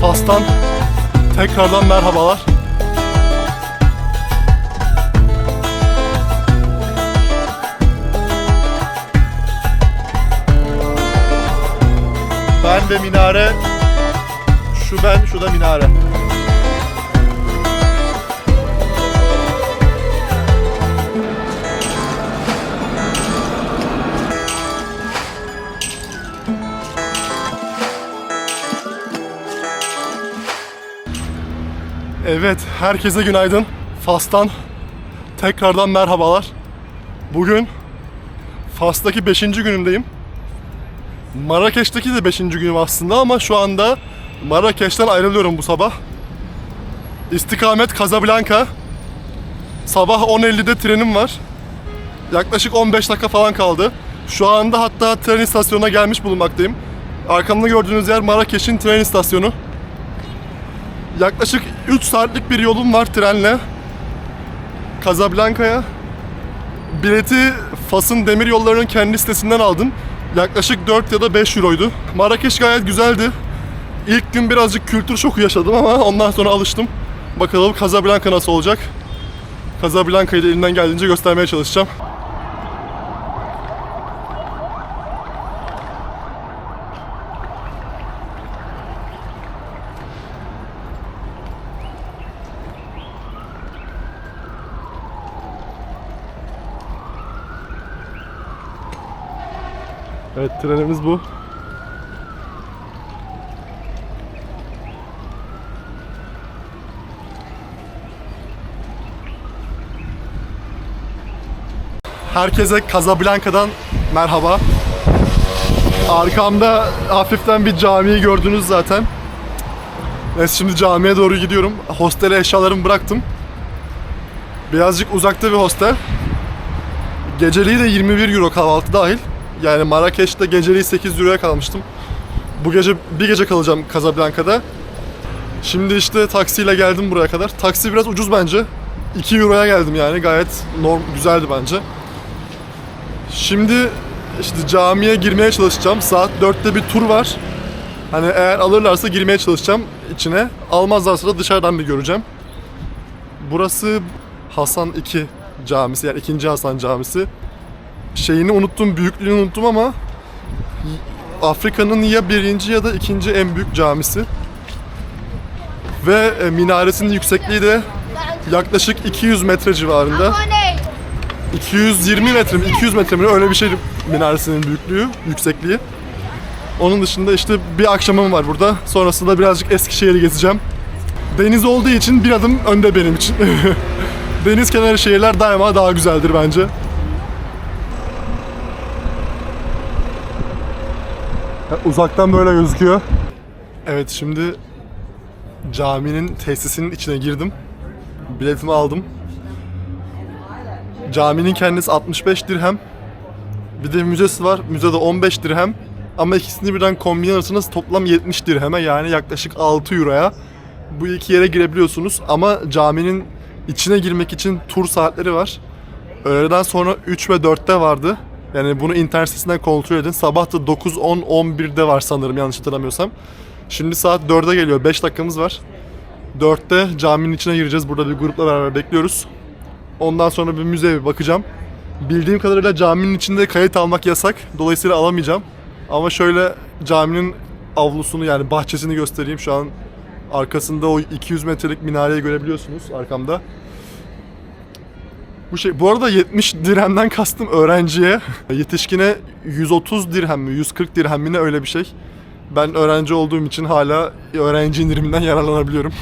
Fas'tan tekrardan merhabalar. Ben ve minare, şu ben, şu da minare. Evet, herkese günaydın. Fas'tan tekrardan merhabalar. Bugün Fas'taki 5. günümdeyim. Marrakeş'teki de 5. günüm aslında ama şu anda Marrakeş'ten ayrılıyorum bu sabah. İstikamet Casablanca. Sabah 10.50'de trenim var. Yaklaşık 15 dakika falan kaldı. Şu anda hatta tren istasyonuna gelmiş bulunmaktayım. Arkamda gördüğünüz yer Marrakeş'in tren istasyonu. Yaklaşık 3 saatlik bir yolum var trenle Casablanca'ya. Bileti Fas'ın demir yollarının kendi sitesinden aldım. Yaklaşık 4 ya da 5 euroydu. Marrakeş gayet güzeldi. İlk gün birazcık kültür şoku yaşadım ama ondan sonra alıştım. Bakalım Casablanca nasıl olacak? Casablanca'yı da elimden geldiğince göstermeye çalışacağım. Evet, trenimiz bu. Herkese Casablanca'dan merhaba. Arkamda hafiften bir camiyi gördünüz zaten. Evet, şimdi camiye doğru gidiyorum. Hostele eşyalarımı bıraktım. Birazcık uzakta bir hostel. Geceliği de 21 euro kahvaltı dahil. Yani Marrakeş'te geceliği 8 euroya kalmıştım. Bu gece bir gece kalacağım Casablanca'da. Şimdi işte taksiyle geldim buraya kadar. Taksi biraz ucuz bence. 2 euroya geldim yani. Gayet güzeldi bence. Şimdi işte camiye girmeye çalışacağım. Saat 4'te bir tur var. Hani eğer alırlarsa girmeye çalışacağım içine. Almazlarsa da dışarıdan bir göreceğim. Burası Hasan II camisi, yani 2. Hasan camisi. Şeyini unuttum, büyüklüğünü unuttum ama Afrika'nın ya 1. ya da 2. en büyük camisi. Ve minaresinin yüksekliği de yaklaşık 200 metre civarında. 220 metre mi, 200 metre mi, öyle bir şey minaresinin büyüklüğü, yüksekliği. Onun dışında işte bir akşamım var burada. Sonrasında birazcık Eskişehir'i gezeceğim. Deniz olduğu için bir adım önde benim için. Deniz kenarı şehirler daima daha güzeldir bence. Uzaktan böyle gözüküyor. Evet, şimdi caminin tesisinin içine girdim. Biletimi aldım. Caminin kendisi 65 dirhem. Bir de müzesi var. Müzede 15 dirhem. Ama ikisini birden kombin alırsanız toplam 70 dirheme, yani yaklaşık 6 euroya bu iki yere girebiliyorsunuz. Ama caminin içine girmek için tur saatleri var. Öğleden sonra 3 ve 4'te vardı. Yani bunu internet sitesinden kontrol edin. Sabah da 9, 10, 11'de var sanırım, yanlış hatırlamıyorsam. Şimdi saat 4'e geliyor. 5 dakikamız var. 4'te caminin içine gireceğiz. Burada bir grupla beraber bekliyoruz. Ondan sonra bir müzeye bakacağım. Bildiğim kadarıyla caminin içinde kayıt almak yasak. Dolayısıyla alamayacağım. Ama şöyle caminin avlusunu, yani bahçesini göstereyim. Şu an arkasında o 200 metrelik minareyi görebiliyorsunuz arkamda. Bu arada 70 dirhemden kastım öğrenciye. Yetişkine 130 dirhem mi, 140 dirhem mi ne, öyle bir şey. Ben öğrenci olduğum için hala öğrenci indiriminden yararlanabiliyorum.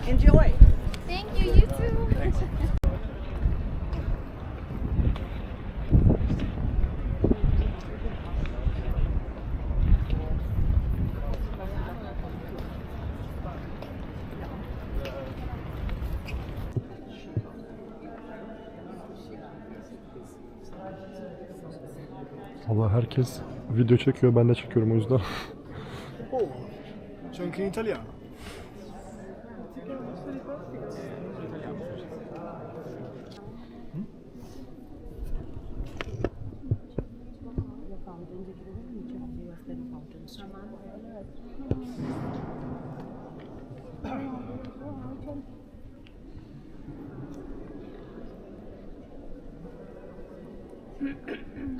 Enjoy. Thank you, you too. Vallahi herkes video çekiyor, ben de çekiyorum o yüzden. Oh, c'è anche in italiano.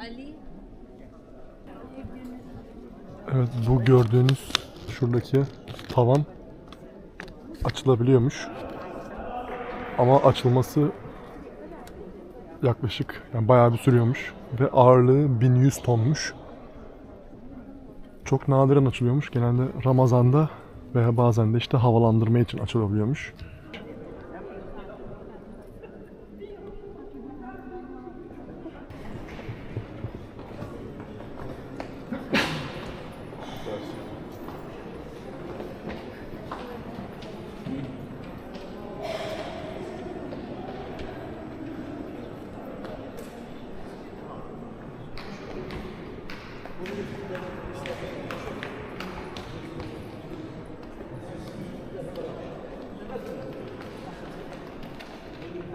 Ali. Evet, bu gördüğünüz şuradaki tavan açılabiliyormuş. Ama açılması yaklaşık bayağı bir sürüyormuş ve ağırlığı 1100 tonmuş. Çok nadiren açılıyormuş. Genelde Ramazan'da veya bazen de işte havalandırma için açılabiliyormuş.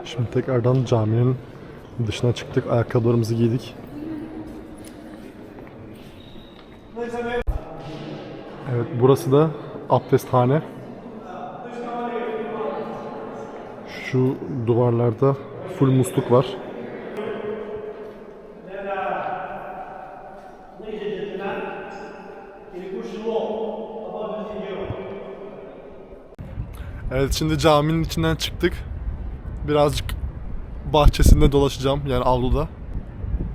Şimdi tekrardan caminin dışına çıktık. Ayakkabılarımızı giydik. Evet, burası da abdesthane. Şu duvarlarda full musluk var. Evet, şimdi caminin içinden çıktık. Birazcık bahçesinde dolaşacağım, yani avluda.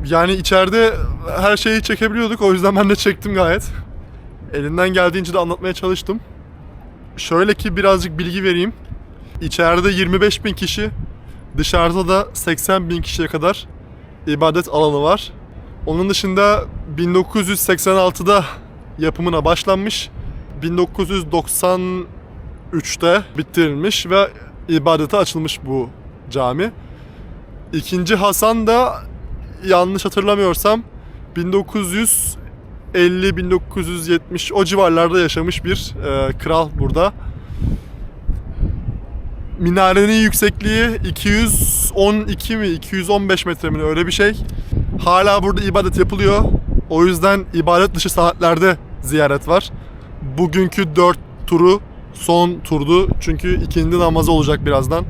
Yani içeride her şeyi çekebiliyorduk, o yüzden ben de çektim gayet. Elimden geldiğince de anlatmaya çalıştım. Şöyle ki birazcık bilgi vereyim. İçeride 25.000 kişi, dışarıda da 80.000 kişiye kadar ibadet alanı var. Onun dışında 1986'da yapımına başlanmış, 1993'te bitirilmiş ve ibadete açılmış bu cami. İkinci Hasan da yanlış hatırlamıyorsam 1950-1970 o civarlarda yaşamış bir kral burada. Minarenin yüksekliği 212 mi 215 metre mi öyle bir şey. Hala burada ibadet yapılıyor. O yüzden ibadet dışı saatlerde ziyaret var. Bugünkü 4 turu son turdu. Çünkü ikindi namazı olacak birazdan.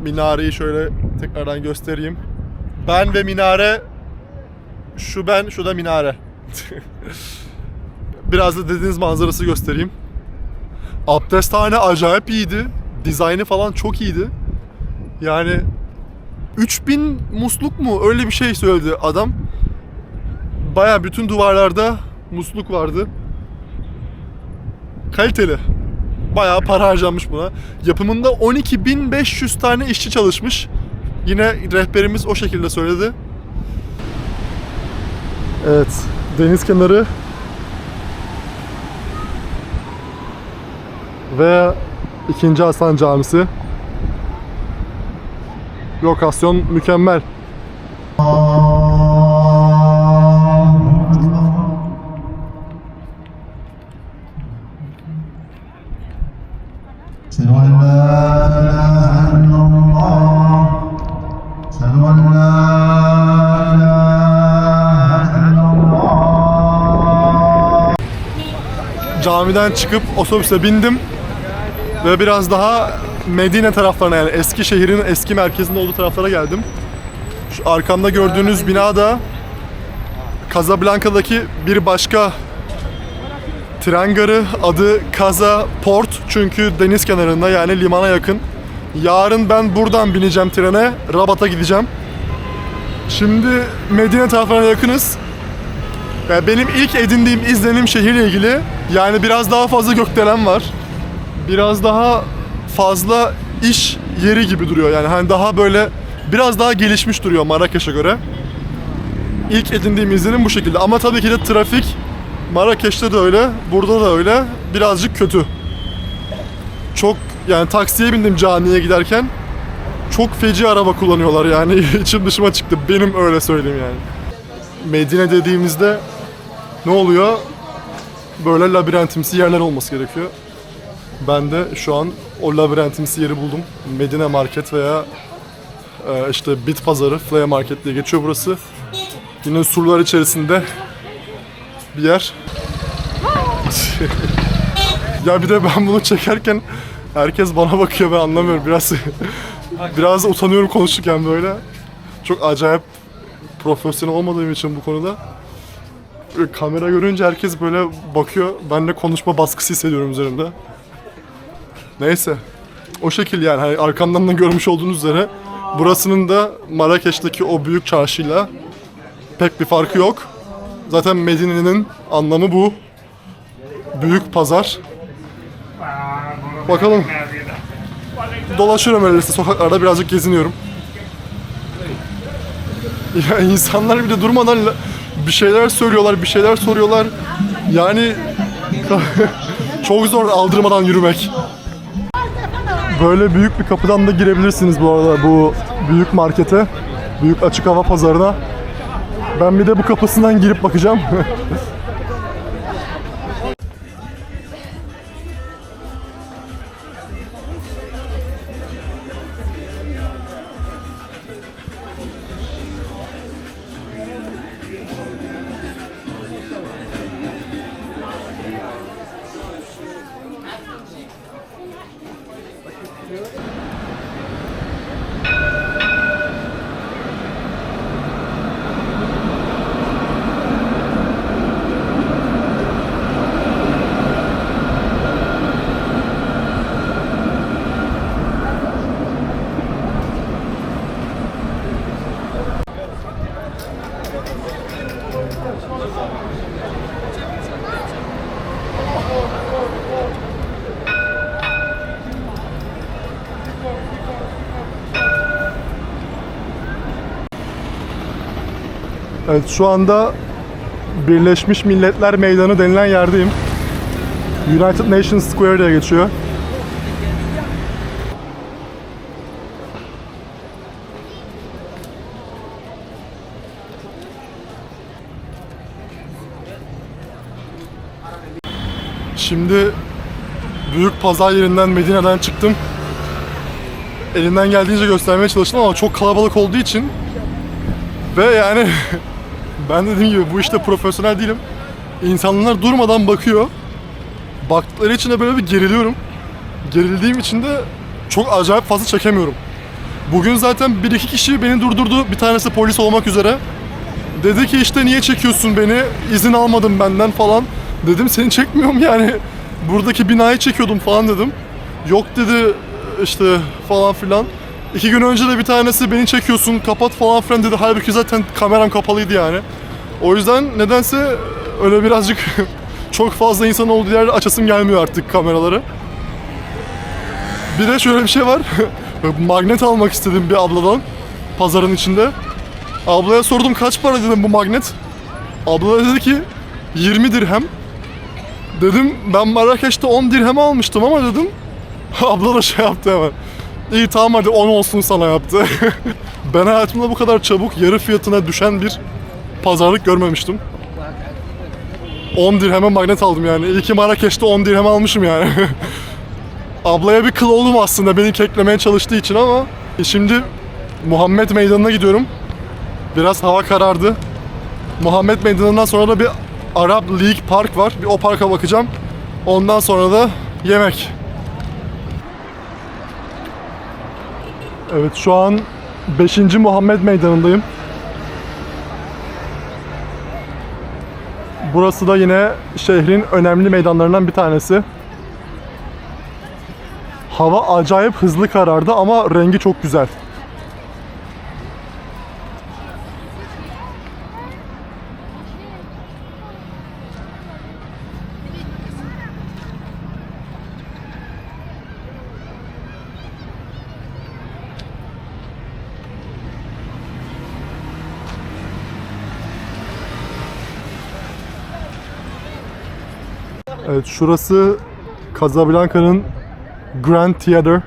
Minareyi şöyle tekrardan göstereyim. Ben ve minare, şu ben, şu da minare. Biraz da dediğiniz manzarası göstereyim. Abdesthane acayip iyiydi. Dizaynı falan çok iyiydi. Yani 3000 musluk mu öyle bir şey söyledi adam. Baya bütün duvarlarda musluk vardı. Kaliteli. Bayağı para harcanmış buna. Yapımında 12.500 tane işçi çalışmış. Yine rehberimiz o şekilde söyledi. Evet, deniz kenarı ve 2. Hasan Camisi. Lokasyon mükemmel. Camiden çıkıp otobüse bindim ve biraz daha Medine taraflarına, yani Eskişehir'in eski merkezinde olduğu taraflara geldim. Şu arkamda gördüğünüz bina da Casablanca'daki bir başka tren garı. Adı Casa Port, çünkü deniz kenarında, yani limana yakın. Yarın ben buradan bineceğim trene, Rabat'a gideceğim. Şimdi Medine taraflarına yakınız. Benim ilk edindiğim izlenim şehirle ilgili, yani biraz daha fazla gökdelen var. Biraz daha fazla iş yeri gibi duruyor, yani hani daha böyle biraz daha gelişmiş duruyor Marrakeş'e göre. İlk edindiğim izlenim bu şekilde, ama tabii ki de trafik Marrakeş'te de öyle, burada da öyle, birazcık kötü. Çok, yani taksiye bindim camiye giderken, çok feci araba kullanıyorlar, yani içim dışıma çıktı, benim öyle söyleyeyim yani. Medine dediğimizde ne oluyor? Böyle labirentimsi yerler olması gerekiyor. Ben de şu an o labirentimsi yeri buldum. Medine Market veya işte Bit Pazarı, Flea Market diye geçiyor burası. Yine surlar içerisinde bir yer. Ya bir de ben bunu çekerken herkes bana bakıyor, ben anlamıyorum. Biraz utanıyorum konuşurken böyle. Çok acayip profesyonel olmadığım için bu konuda. Böyle kamera görünce herkes böyle bakıyor. Ben de konuşma baskısı hissediyorum üzerimde. Neyse. O şekil yani. Hani arkamdan da görmüş olduğunuz üzere burasının da Marrakeş'teki o büyük çarşıyla pek bir farkı yok. Zaten Medine'nin anlamı bu. Büyük pazar. Bakalım. Dolaşıyorum öyle işte sokaklarda, birazcık geziniyorum. Ya insanlar bile durmadan bir şeyler söylüyorlar, bir şeyler soruyorlar. Yani çok zor aldırmadan yürümek. Böyle büyük bir kapıdan da girebilirsiniz bu arada bu büyük markete. Büyük açık hava pazarına. Ben bir de bu kapısından girip bakacağım. Evet, şu anda Birleşmiş Milletler Meydanı denilen yerdeyim. United Nations Square diye geçiyor. Şimdi büyük pazar yerinden, Medine'den çıktım. Elimden geldiğince göstermeye çalıştım ama çok kalabalık olduğu için ve yani ben dediğim gibi bu işte profesyonel değilim. İnsanlar durmadan bakıyor. Baktıkları için de böyle bir geriliyorum. Gerildiğim için de çok acayip fazla çekemiyorum. Bugün zaten bir iki kişi beni durdurdu. Bir tanesi polis olmak üzere. Dedi ki işte niye çekiyorsun beni? İzin almadım benden falan. Dedim seni çekmiyorum yani. Buradaki binayı çekiyordum falan dedim. Yok dedi işte falan filan. 2 gün önce de bir tanesi beni çekiyorsun kapat falan filan dedi. Halbuki zaten kameram kapalıydı yani. O yüzden nedense öyle birazcık çok fazla insan olduğu yerde açasım gelmiyor artık kameraları. Bir de şöyle bir şey var. Magnet almak istedim bir abladan pazarın içinde. Ablaya sordum kaç para dedim bu magnet. Abla dedi ki 20 dirhem. Dedim ben Marrakeş'te 10 dirhem almıştım ama dedim. Abla da şey yaptı hemen. İyi tamam hadi 10 olsun sana yaptı. Ben hayatımda bu kadar çabuk yarı fiyatına düşen bir pazarlık görmemiştim. 10 dirheme magnet aldım yani. İyi ki Marrakeş'te 10 dirhem almışım yani. Ablaya bir kıl oldum aslında beni keklemeye çalıştığı için ama şimdi Muhammed Meydanı'na gidiyorum. Biraz hava karardı. Muhammed Meydanı'ndan sonra da bir Arab League Park var. Bir o parka bakacağım. Ondan sonra da yemek. Evet şu an 5. Muhammed Meydanı'ndayım. Burası da yine şehrin önemli meydanlarından bir tanesi. Hava acayip hızlı karardı ama rengi çok güzel. Evet şurası Casablanca'nın Grand Theater.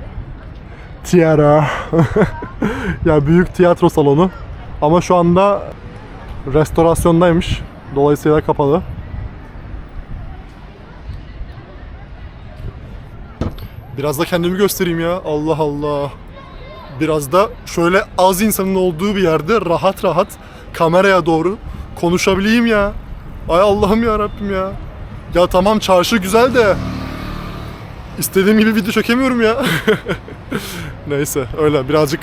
Ya büyük tiyatro salonu. Ama şu anda restorasyondaymış. Dolayısıyla kapalı. Biraz da kendimi göstereyim ya. Allah Allah. Biraz da şöyle az insanın olduğu bir yerde rahat rahat kameraya doğru konuşabileyim ya. Ay Allah'ım ya Rabbim ya. Ya tamam çarşı güzel de istediğim gibi video çekemiyorum ya. Neyse öyle birazcık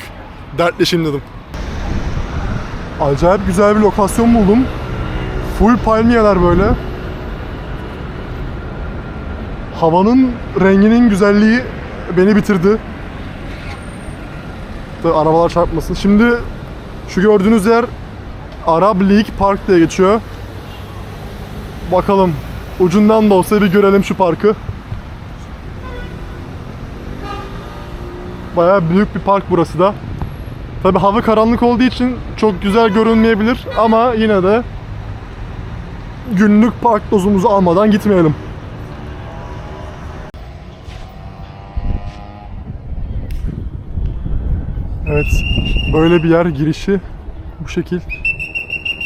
dertleşeyim dedim. Acayip güzel bir lokasyon buldum. Full palmiyeler böyle. Havanın renginin güzelliği beni bitirdi. Tabii arabalar çarpmasın. Şimdi şu gördüğünüz yer Arab League Park diye geçiyor. Bakalım ucundan da olsa bir görelim şu parkı. Bayağı büyük bir park burası da. Tabii hava karanlık olduğu için çok güzel görünmeyebilir ama yine de günlük park dozumuzu almadan gitmeyelim. Evet, böyle bir yer girişi bu şekil.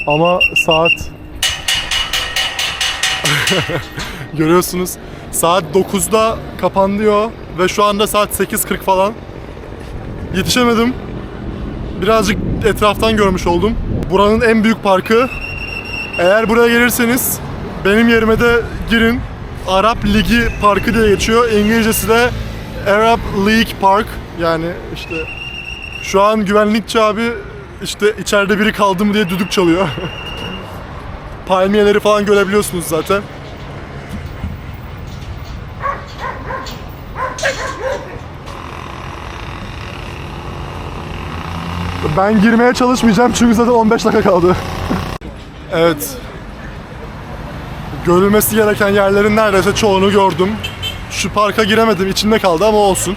Ama saat görüyorsunuz saat 9'da kapanıyor ve şu anda saat 8:40 falan. Yetişemedim. Birazcık etraftan görmüş oldum. Buranın en büyük parkı. Eğer buraya gelirseniz benim yerime de girin. Arap Ligi Parkı diye geçiyor. İngilizcesi de Arab League Park. Yani işte şu an güvenlikçi abi işte içeride biri kaldı mı diye düdük çalıyor. Palmiyeleri falan görebiliyorsunuz zaten. Ben girmeye çalışmayacağım çünkü zaten 15 dakika kaldı. Evet. Görülmesi gereken yerlerin neredeyse çoğunu gördüm. Şu parka giremedim, içinde kaldı ama olsun.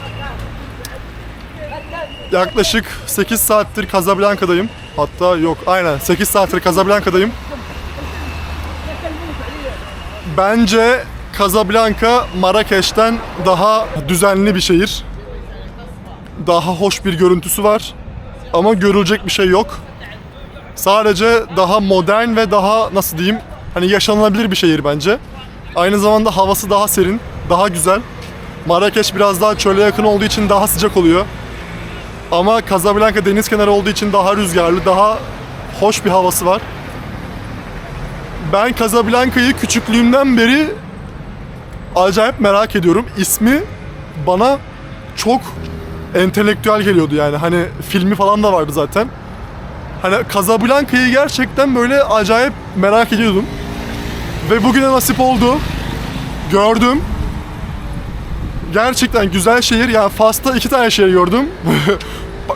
Yaklaşık 8 saattir Casablanca'dayım. Hatta yok, aynen 8 saattir Casablanca'dayım. Bence Casablanca Marrakeş'ten daha düzenli bir şehir. Daha hoş bir görüntüsü var. Ama görülecek bir şey yok. Sadece daha modern ve daha nasıl diyeyim, hani yaşanılabilir bir şehir bence. Aynı zamanda havası daha serin, daha güzel. Marrakeş biraz daha çöle yakın olduğu için daha sıcak oluyor. Ama Casablanca deniz kenarı olduğu için daha rüzgarlı, daha hoş bir havası var. Ben Casablanca'yı küçüklüğümden beri acayip merak ediyorum. İsmi bana çok entelektüel geliyordu yani. Hani filmi falan da vardı zaten. Hani Casablanca'yı gerçekten böyle acayip merak ediyordum. Ve bugüne nasip oldu. Gördüm. Gerçekten güzel şehir. Yani Fas'ta 2 tane şehir gördüm.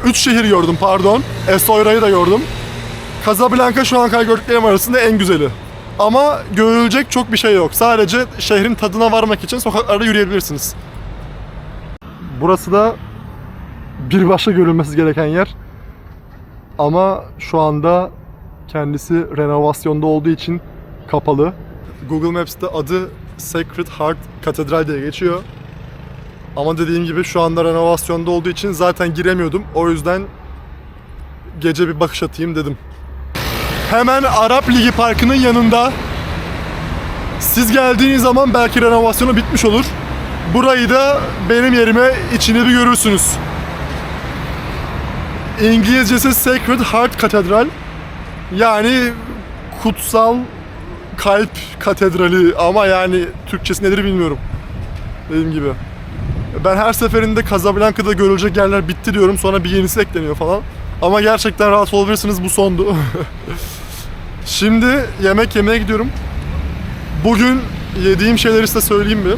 3 şehir gördüm pardon. Essaouira'yı da gördüm. Casablanca şu an kadar gördüklerim arasında en güzeli. Ama görülecek çok bir şey yok. Sadece şehrin tadına varmak için sokaklarda yürüyebilirsiniz. Burası da bir başka görülmesi gereken yer. Ama şu anda kendisi renovasyonda olduğu için kapalı. Google Maps'te adı Sacred Heart Katedral diye geçiyor. Ama dediğim gibi şu anda renovasyonda olduğu için zaten giremiyordum. O yüzden gece bir bakış atayım dedim. Hemen Arap Ligi Parkı'nın yanında. Siz geldiğiniz zaman belki renovasyonu bitmiş olur. Burayı da benim yerime içini bir görürsünüz. İngilizcesi Sacred Heart Katedral. Yani kutsal kalp katedrali ama yani Türkçesi nedir bilmiyorum. Dediğim gibi. Ben her seferinde Casablanca'da görülecek yerler bitti diyorum, sonra bir yenisi ekleniyor falan. Ama gerçekten rahat olabilirsiniz, bu sondu. Şimdi yemek yemeye gidiyorum. Bugün yediğim şeyleri size söyleyeyim mi?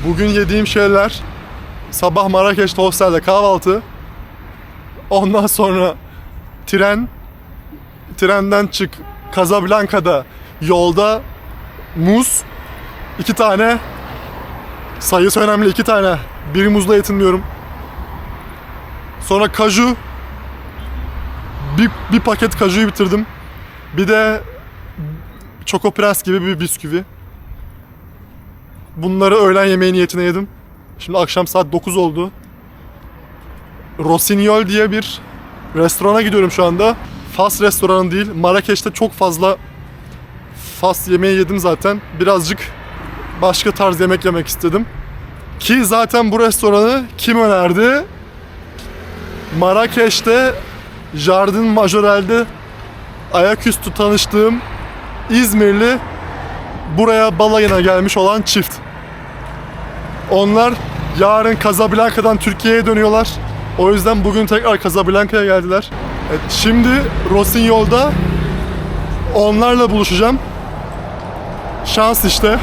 Bugün yediğim şeyler sabah Marrakeş'te hostelde kahvaltı. Ondan sonra trenden çık Casablanca'da yolda muz, 2 tane, sayısı önemli, 2 tane, bir muzla yetinmiyorum. Sonra kaju, bir paket kajuyu bitirdim. Bir de Choco Prens gibi bir bisküvi. Bunları öğlen yemeği niyetine yedim. Şimdi akşam saat 9 oldu. Rossignol diye bir restorana gidiyorum şu anda. Fas restoranı değil. Marrakeş'te çok fazla Fas yemeği yedim zaten. Birazcık başka tarz yemek yemek istedim. Ki zaten bu restoranı kim önerdi? Marrakeş'te Jardin Majorel'de ayaküstü tanıştığım İzmirli buraya balayına gelmiş olan çift. Onlar yarın Casablanca'dan Türkiye'ye dönüyorlar. O yüzden bugün tekrar Casablanca'ya geldiler. Evet, şimdi Rossignol'da onlarla buluşacağım. Şans işte.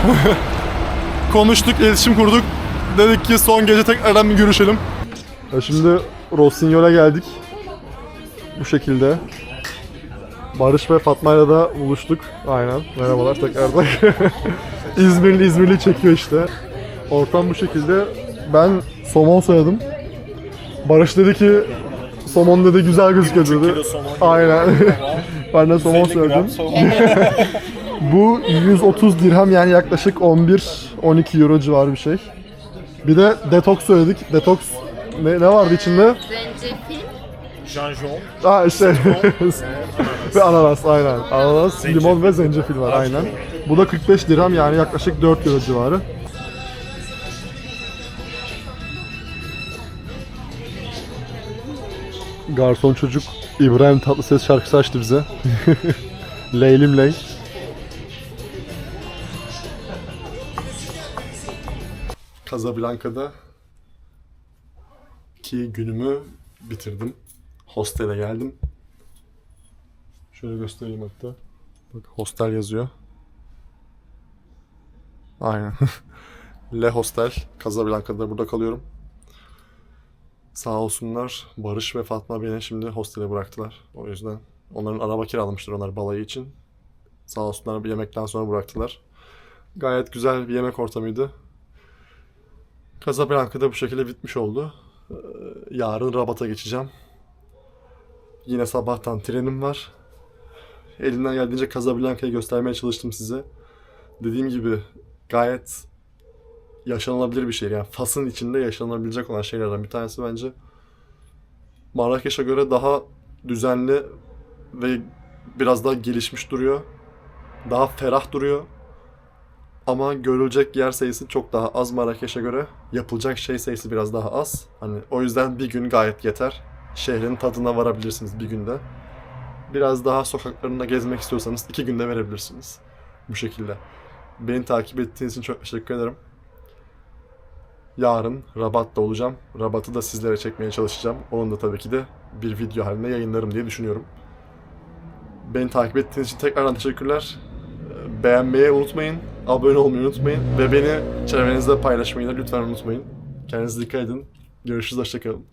Konuştuk, iletişim kurduk. Dedik ki son gece tekrardan bir görüşelim. Şimdi Rossignol'a geldik. Bu şekilde. Barış ve Fatma'yla da buluştuk. Aynen. Merhabalar tekrardan. İzmirli çekiyor işte. Ortam bu şekilde. Ben somon soyadım. Barış dedi ki somon dedi güzel gözüküyor dedi. Aynen. Ben de somon söyledim. Bu 130 dirhem yani yaklaşık 11-12 euro civarı bir şey. Bir de detox söyledik. Detox ne vardı içinde? Zencefil. Aa işte ve ananas aynen. Ananas, limon ve zencefil var aynen. Bu da 45 dirhem yani yaklaşık 4 euro civarı. Garson çocuk İbrahim Tatlıses şarkısı açtı bize. Leylim Ley. Casablanca'da ki günümü bitirdim. Hostele geldim. Şöyle göstereyim hatta. Bak hostel yazıyor. Aynen. Le Hostel. Casablanca'da burada kalıyorum. Sağ olsunlar Barış ve Fatma beni şimdi hostele bıraktılar. O yüzden onların araba kiralamıştır onlar balayı için. Sağ olsunlar bir yemekten sonra bıraktılar. Gayet güzel bir yemek ortamıydı. Casablanca'da bu şekilde bitmiş oldu. Yarın Rabat'a geçeceğim. Yine sabahtan trenim var. Elimden geldiğince Casablanca'yı göstermeye çalıştım size. Dediğim gibi gayet yaşanılabilir bir şehir. Yani Fas'ın içinde yaşanabilecek olan şeylerden bir tanesi bence. Marrakeş'e göre daha düzenli ve biraz daha gelişmiş duruyor. Daha ferah duruyor. Ama görülecek yer sayısı çok daha az Marrakeş'e göre. Yapılacak şey sayısı biraz daha az. Hani o yüzden bir gün gayet yeter. Şehrin tadına varabilirsiniz bir günde. Biraz daha sokaklarında gezmek istiyorsanız 2 günde verebilirsiniz. Bu şekilde. Beni takip ettiğiniz için çok teşekkür ederim. Yarın Rabat'ta olacağım. Rabat'ı da sizlere çekmeye çalışacağım. Onun da tabii ki de bir video halinde yayınlarım diye düşünüyorum. Beni takip ettiğiniz için tekrardan teşekkürler. Beğenmeyi unutmayın, abone olmayı unutmayın ve beni çevrenizde paylaşmayı da lütfen unutmayın. Kendinize dikkat edin. Görüşürüz, hoşça kalın.